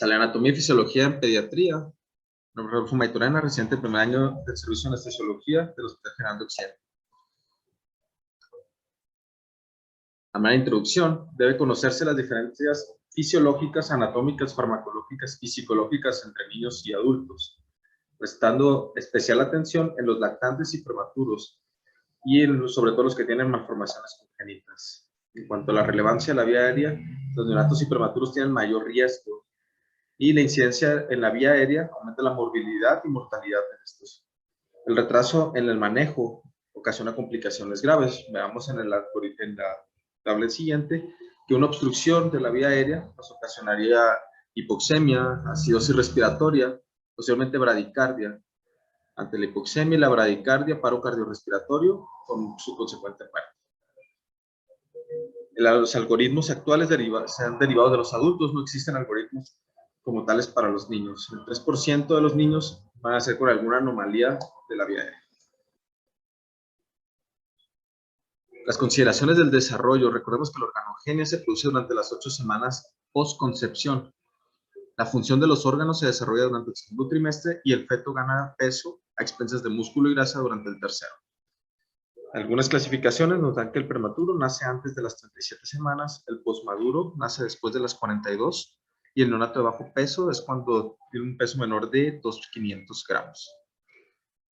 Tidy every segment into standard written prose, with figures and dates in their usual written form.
Sale anatomía y fisiología en pediatría. Rodolfo Maitorena, residente del primer año del servicio de anestesiología del Hospital General de Occidente. A manera de introducción, debe conocerse las diferencias fisiológicas, anatómicas, farmacológicas y psicológicas entre niños y adultos, prestando especial atención en los lactantes y prematuros y sobre todo los que tienen malformaciones congénitas. En cuanto a la relevancia de la vía aérea, los neonatos y prematuros tienen mayor riesgo y la incidencia en la vía aérea aumenta la morbilidad y mortalidad de estos. El retraso en el manejo ocasiona complicaciones graves. Veamos en la tabla siguiente que una obstrucción de la vía aérea nos ocasionaría hipoxemia, acidosis respiratoria, posiblemente bradicardia. Ante la hipoxemia y la bradicardia, paro cardiorrespiratorio con su consecuente muerte. Los algoritmos actuales se han derivado de los adultos, no existen algoritmos como tales para los niños. El 3% de los niños van a ser con alguna anomalía de la vía aérea. Las consideraciones del desarrollo. Recordemos que la organogenia se produce durante las 8 semanas postconcepción. La función de los órganos se desarrolla durante el segundo trimestre y el feto gana peso a expensas de músculo y grasa durante el tercero. Algunas clasificaciones nos dan que el prematuro nace antes de las 37 semanas, el posmaduro nace después de las 42 y el neonato de bajo peso es cuando tiene un peso menor de 2.500 gramos.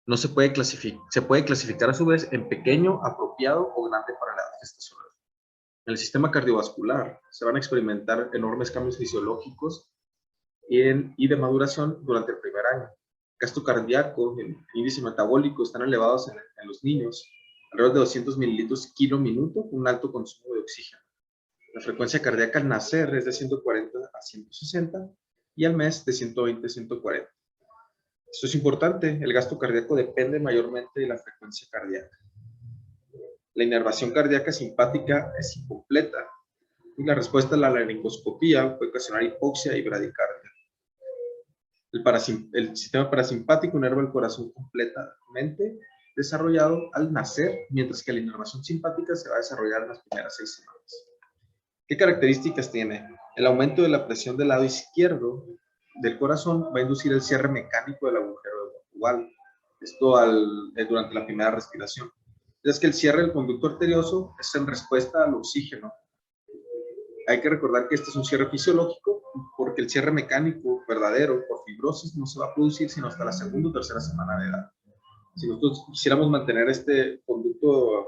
No se puede clasificar a su vez en pequeño, apropiado o grande para la edad gestacional. En el sistema cardiovascular se van a experimentar enormes cambios fisiológicos y de maduración durante el primer año. Gasto cardíaco, el índice metabólico están elevados en los niños, alrededor de 200 mililitros kilo minuto, con un alto consumo de oxígeno. La frecuencia cardíaca al nacer es de 140 a 160 y al mes de 120 a 140. Esto es importante, el gasto cardíaco depende mayormente de la frecuencia cardíaca. La inervación cardíaca simpática es incompleta y la respuesta a la laringoscopía puede ocasionar hipoxia y bradicardia. El sistema parasimpático inerva el corazón completamente desarrollado al nacer, mientras que la inervación simpática se va a desarrollar en las primeras 6 semanas. ¿Qué características tiene? El aumento de la presión del lado izquierdo del corazón va a inducir el cierre mecánico del agujero ventricular. Esto durante la primera respiración. Es que el cierre del conducto arterioso es en respuesta al oxígeno. Hay que recordar que este es un cierre fisiológico porque el cierre mecánico verdadero por fibrosis no se va a producir sino hasta la segunda o tercera semana de edad. Si nosotros quisiéramos mantener este conducto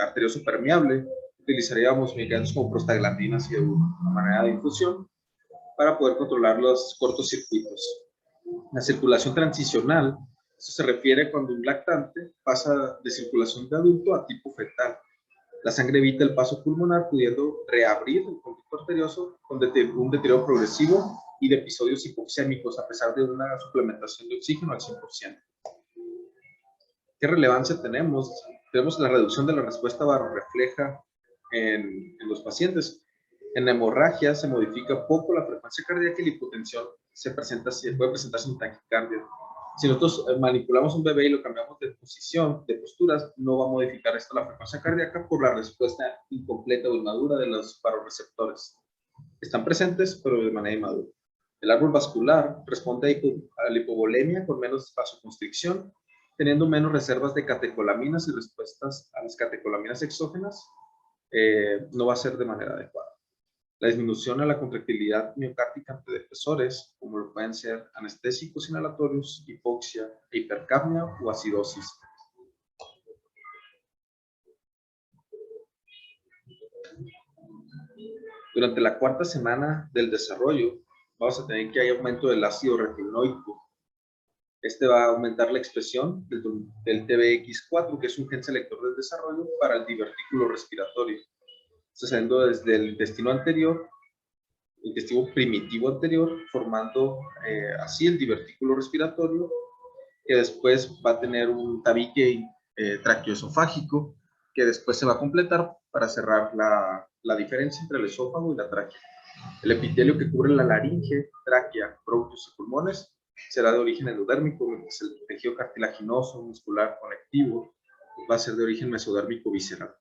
arterioso permeable, utilizaríamos medicamentos como prostaglandinas y de una manera de infusión para poder controlar los cortocircuitos. La circulación transicional, eso se refiere cuando un lactante pasa de circulación de adulto a tipo fetal. La sangre evita el paso pulmonar, pudiendo reabrir el conducto arterioso con un deterioro progresivo y de episodios hipoxémicos, a pesar de una suplementación de oxígeno al 100%. ¿Qué relevancia tenemos? Tenemos la reducción de la respuesta barorrefleja en los pacientes. En la hemorragia se modifica poco la frecuencia cardíaca y la hipotensión se puede presentar sin taquicardia. Si nosotros manipulamos un bebé y lo cambiamos de posición, de posturas, no va a modificar esto la frecuencia cardíaca por la respuesta incompleta o inmadura de los baroreceptores. Están presentes, pero de manera inmadura. El árbol vascular responde a la hipovolemia con menos vasoconstricción, teniendo menos reservas de catecolaminas y respuestas a las catecolaminas exógenas, no va a ser de manera adecuada. La disminución a la contractilidad miocárdica ante depresores, como lo pueden ser anestésicos inhalatorios, hipoxia, hipercapnia o acidosis. Durante la cuarta semana del desarrollo, vamos a tener que hay aumento del ácido retinoico. Este va a aumentar la expresión del TBX4, que es un gen selector del desarrollo para el divertículo respiratorio. Sucediendo desde el intestino anterior, el intestino primitivo anterior, formando así el divertículo respiratorio, que después va a tener un tabique traqueoesofágico, que después se va a completar para cerrar la diferencia entre el esófago y la tráquea. El epitelio que cubre la laringe, tráquea, bronquios y pulmones será de origen endodérmico, mientras el tejido cartilaginoso, muscular, conectivo va a ser de origen mesodérmico visceral.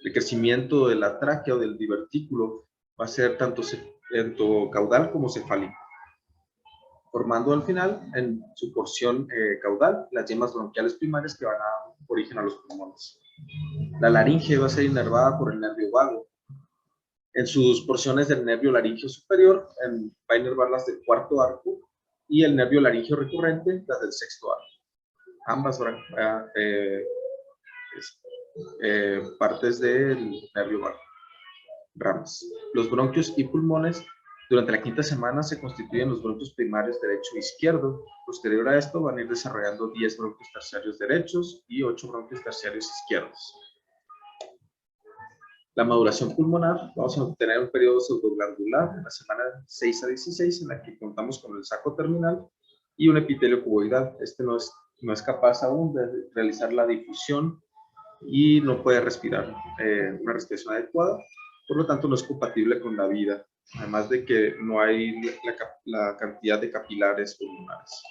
El crecimiento de la tráquea o del divertículo va a ser tanto caudal como cefálico, formando al final, en su porción caudal, las yemas bronquiales primarias que van a dar origen a los pulmones. La laringe va a ser inervada por el nervio vago. En sus porciones del nervio laringeo superior, va a inervar las del cuarto arco, y el nervio laringeo recurrente, las del sexto arco. Ambas partes del nervio vago. Ramas. Los bronquios y pulmones, durante la quinta semana se constituyen los bronquios primarios derecho e izquierdo. Posterior a esto van a ir desarrollando 10 bronquios terciarios derechos y 8 bronquios terciarios izquierdos. La maduración pulmonar, vamos a obtener un periodo pseudoglandular en la semana 6 a 16, en la que contamos con el saco terminal y un epitelio cuboidal. Este no es capaz aún de realizar la difusión y no puede respirar una respiración adecuada, por lo tanto no es compatible con la vida, además de que no hay la cantidad de capilares pulmonares.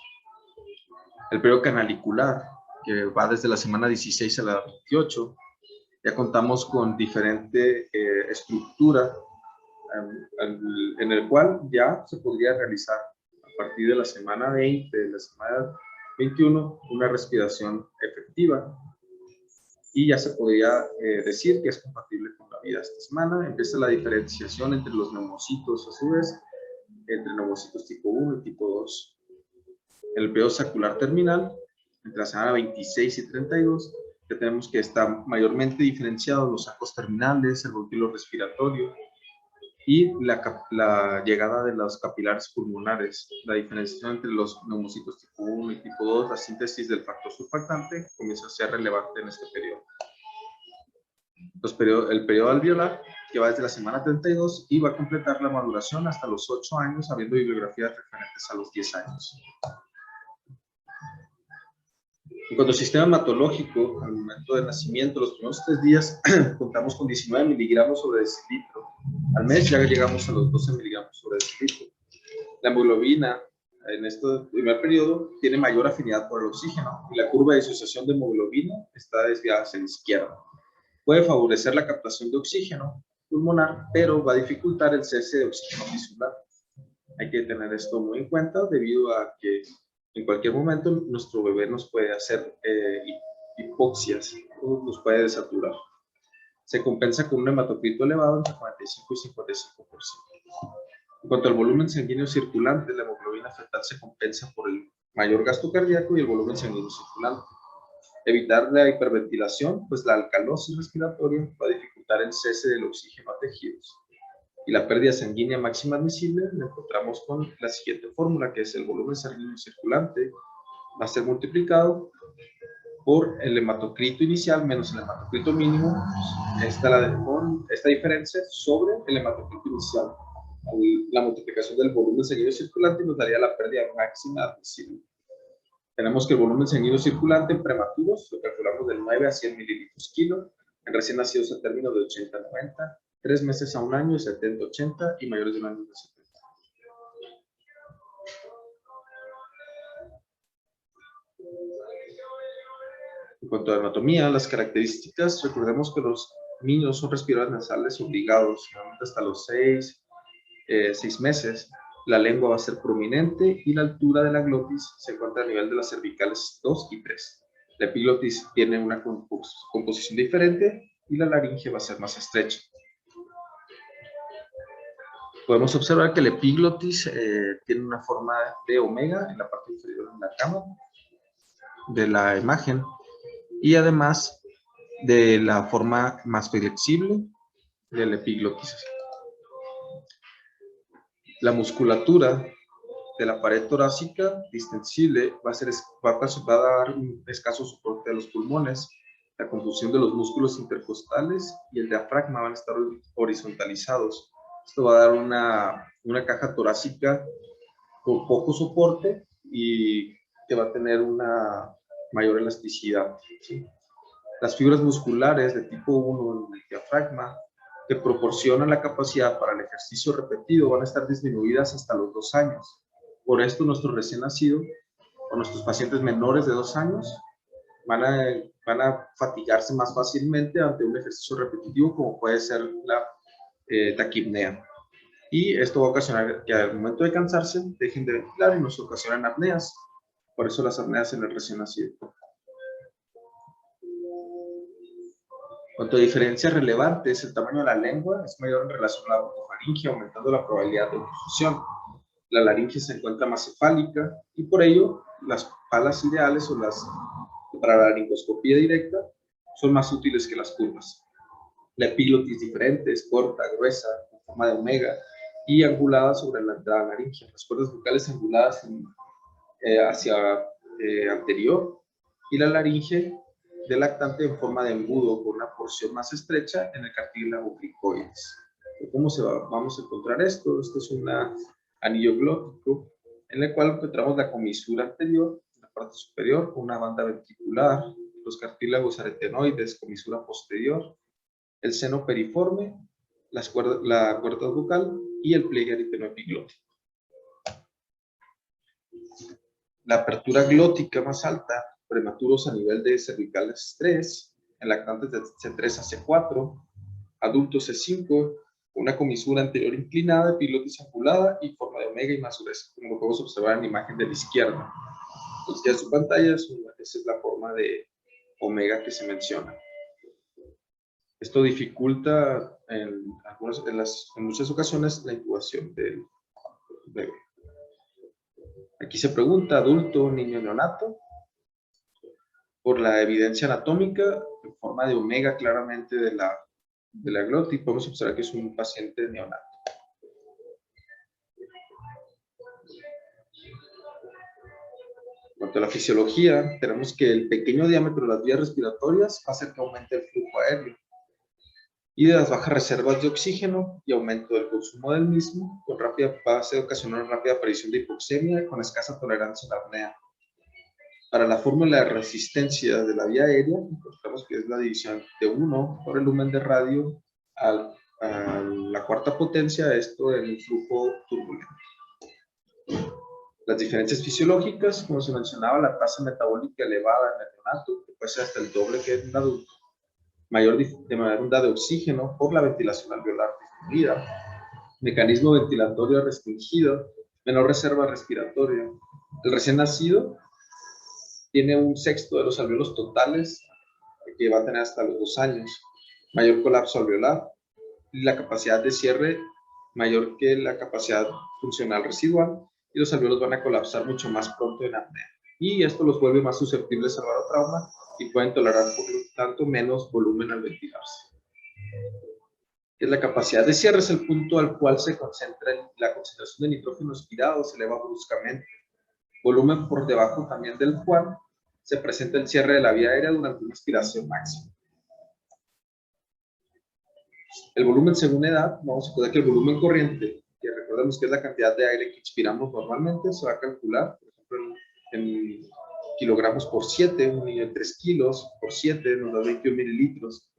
El periodo canalicular, que va desde la semana 16 a la 28, ya contamos con diferente estructura en el cual ya se podría realizar a partir de la semana 20, de la semana 21, una respiración efectiva. Y ya se podría decir que es compatible con la vida. Esta semana empieza la diferenciación entre los neumocitos, a su vez, entre neumocitos tipo 1 y tipo 2. En el periodo sacular terminal, entre la semana 26 y 32, ya tenemos que están mayormente diferenciados los sacos terminales, el bronquio respiratorio y la llegada de los capilares pulmonares. La diferenciación entre los neumocitos tipo 1 y tipo 2, la síntesis del factor surfactante comienza a ser relevante en este periodo. El periodo alveolar, que va desde la semana 32 y va a completar la maduración hasta los 8 años, habiendo bibliografías referentes a los 10 años. En cuanto al sistema hematológico, al momento del nacimiento, los primeros 3 días, contamos con 19 miligramos sobre decilitro. Al mes ya llegamos a los 12 miligramos sobre decilitro. La hemoglobina, en este primer periodo, tiene mayor afinidad por el oxígeno y la curva de disociación de hemoglobina está desviada hacia la izquierda. Puede favorecer la captación de oxígeno pulmonar, pero va a dificultar el cese de oxígeno tisular. Hay que tener esto muy en cuenta debido a que en cualquier momento nuestro bebé nos puede hacer hipoxias, nos puede desaturar. Se compensa con un hematocrito elevado entre 45 y 55%. En cuanto al volumen sanguíneo circulante, la hemoglobina fetal se compensa por el mayor gasto cardíaco y el volumen sanguíneo circulante. Evitar la hiperventilación, pues la alcalosis respiratoria va a dificultar el cese del oxígeno a tejidos. Y la pérdida sanguínea máxima admisible la encontramos con la siguiente fórmula, que es el volumen sanguíneo circulante va a ser multiplicado por el hematocrito inicial menos el hematocrito mínimo, con esta diferencia sobre el hematocrito inicial. La multiplicación del volumen sanguíneo circulante nos daría la pérdida máxima admisible. Tenemos que el volumen sanguíneo circulante en prematuros lo calculamos del 9 a 100 mililitros kilo, en recién nacidos a término de 80 a 90, 3 meses a un año de 70 a 80 y mayores de un año de 70. En cuanto a anatomía, las características, recordemos que los niños son respiradores nasales obligados, hasta los 6 meses. La lengua va a ser prominente y la altura de la glotis se encuentra a nivel de las cervicales 2 y 3. La epiglotis tiene una composición diferente y la laringe va a ser más estrecha. Podemos observar que la epiglotis tiene una forma de omega en la parte inferior de la cámara de la imagen y además de la forma más flexible de la epiglotis. La musculatura de la pared torácica distensible va a dar un escaso soporte a los pulmones. La confusión de los músculos intercostales y el diafragma van a estar horizontalizados. Esto va a dar una caja torácica con poco soporte y que va a tener una mayor elasticidad, ¿sí? Las fibras musculares de tipo 1 en el diafragma que proporcionan la capacidad para el ejercicio repetido van a estar disminuidas hasta los 2 años. Por esto, nuestros recién nacidos o nuestros pacientes menores de 2 años van a fatigarse más fácilmente ante un ejercicio repetitivo, como puede ser la taquipnea. Y esto va a ocasionar que al momento de cansarse dejen de ventilar y nos ocasionan apneas. Por eso las apneas en el recién nacido. Cuanto a diferencias relevantes, el tamaño de la lengua es mayor en relación a la broncofaringe, aumentando la probabilidad de oclusión. La laringe se encuentra más cefálica y por ello las palas ideales o las para la laringoscopía directa son más útiles que las curvas. La epiglotis diferente, es corta, gruesa, con forma de omega y angulada sobre la entrada laringea. Las cuerdas vocales anguladas hacia anterior y la laringe del lactante en forma de embudo con una porción más estrecha en el cartílago cricoides. ¿Cómo vamos a encontrar esto? Esto es un anillo glótico en el cual encontramos la comisura anterior, la parte superior, una banda ventricular, los cartílagos aretenoides, comisura posterior, el seno periforme, la cuerda vocal y el pliegue aritenoepiglótico. La apertura glótica más alta, prematuros a nivel de cervicales 3, en lactantes de C3 a C4, adultos C5, una comisura anterior inclinada, epiglotis angulada y forma de omega y más gruesa, como lo podemos observar en la imagen de la izquierda. A la izquierda de su pantalla, esa es la forma de omega que se menciona. Esto dificulta en muchas ocasiones la intubación del bebé. Aquí se pregunta, adulto, niño, neonato. Por la evidencia anatómica, en forma de omega claramente de la glotis, podemos observar que es un paciente neonato. En cuanto a la fisiología, tenemos que el pequeño diámetro de las vías respiratorias hace que aumente el flujo aéreo y de las bajas reservas de oxígeno y aumento del consumo del mismo, con rápida base ocasionar una rápida aparición de hipoxemia con escasa tolerancia a la apnea. Para la fórmula de resistencia de la vía aérea, encontramos que es la división de 1 por el lumen de radio a la cuarta potencia, esto en el flujo turbulento. Las diferencias fisiológicas, como se mencionaba, la tasa metabólica elevada en el neonato, que puede ser hasta el doble que en un adulto, mayor demanda de oxígeno por la ventilación alveolar disminuida, mecanismo ventilatorio restringido, menor reserva respiratoria. El recién nacido tiene un sexto de los alveolos totales que va a tener hasta los 2 años, mayor colapso alveolar y la capacidad de cierre mayor que la capacidad funcional residual, y los alveolos van a colapsar mucho más pronto en apnea. Y esto los vuelve más susceptibles al barotrauma y pueden tolerar por lo tanto menos volumen al ventilarse. La capacidad de cierre es el punto al cual se concentra la concentración de nitrógeno expirado, se eleva bruscamente. Volumen por debajo también del cual se presenta el cierre de la vía aérea durante una expiración máxima. El volumen según edad, vamos a poner que el volumen corriente, que recordemos que es la cantidad de aire que expiramos normalmente, se va a calcular, por ejemplo, en kilogramos por 7, un niño de 3 kilos por 7 nos da 21 mililitros.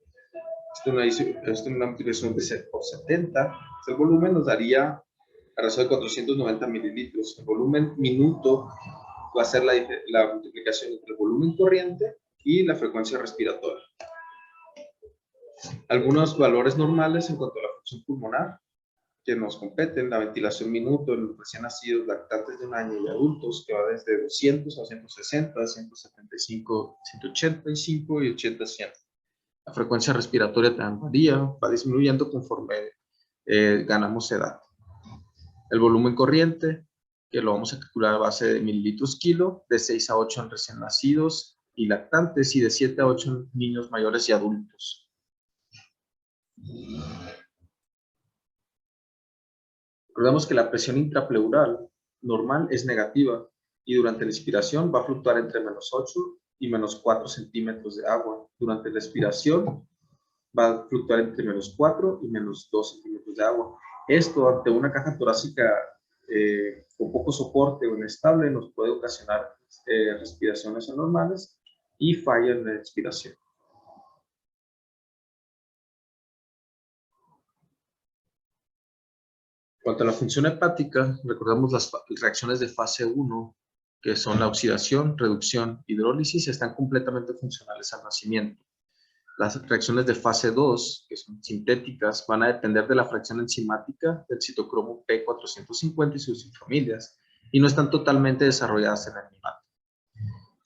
Esto es una multiplicación por 70. El volumen nos daría alrededor de 490 mililitros. El volumen minuto va a ser la multiplicación entre el volumen corriente y la frecuencia respiratoria. Algunos valores normales en cuanto a la función pulmonar que nos competen: la ventilación minuto en los recién nacidos, lactantes de 1 año y adultos, que va desde 200 a 160, 175, 185 y 80 a 100. La frecuencia respiratoria también varía, va disminuyendo conforme ganamos edad. El volumen corriente, que lo vamos a calcular a base de mililitros kilo, de 6 a 8 en recién nacidos y lactantes, y de 7 a 8 en niños mayores y adultos. Recordemos que la presión intrapleural normal es negativa y durante la inspiración va a fluctuar entre -8 y -4 centímetros de agua. Durante la expiración va a fluctuar entre -4 y -2 centímetros de agua. Esto ante una caja torácica con poco soporte o inestable nos puede ocasionar respiraciones anormales y falla en la expiración. En cuanto a la función hepática, recordamos las reacciones de fase 1, que son la oxidación, reducción, hidrólisis, están completamente funcionales al nacimiento. Las reacciones de fase 2, que son sintéticas, van a depender de la fracción enzimática del citocromo P450 y sus familias, y no están totalmente desarrolladas en el animal.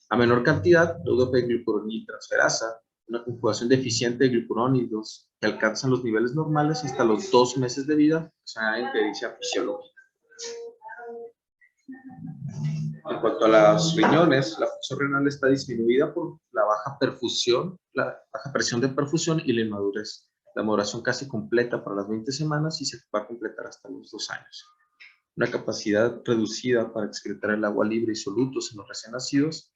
A menor cantidad, la UDP-glucuronidtransferasa, una conjugación deficiente de glucurónidos que alcanzan los niveles normales hasta los 2 meses de vida, se añaden pericia fisiológica. En cuanto a las riñones, la función renal está disminuida por la baja perfusión, la baja presión de perfusión y la inmadurez. La maduración casi completa para las 20 semanas y se va a completar hasta los 2 años. Una capacidad reducida para excretar el agua libre y solutos en los recién nacidos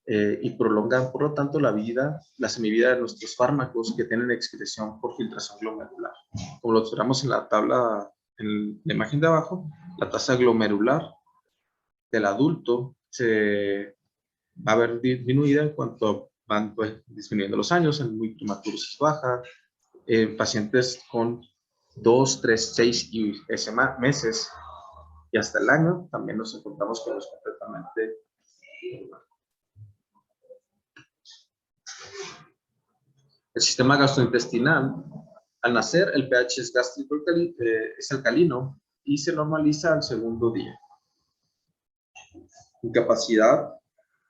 y prolongan, por lo tanto, la semivida de nuestros fármacos que tienen excreción por filtración glomerular. Como lo observamos en la tabla, en la imagen de abajo, la tasa glomerular del adulto se va a ver disminuida en cuanto van disminuyendo los años, en muy prematuros es baja, pacientes con 2, 3, 6 y meses y hasta el año también nos encontramos con los completamente normal. El sistema gastrointestinal, al nacer el pH es gástrico es alcalino y se normaliza al segundo día. Incapacidad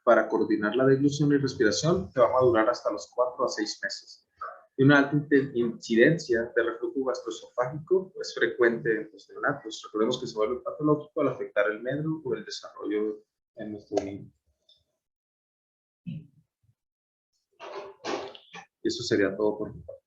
para coordinar la deglución y respiración que va a madurar hasta los 4 a 6 meses. Y una alta incidencia de reflujo gastroesofágico es frecuente en los neonatos. Recordemos que se vuelve patológico al afectar el medru o el desarrollo en nuestro niño. Y eso sería todo por mi parte.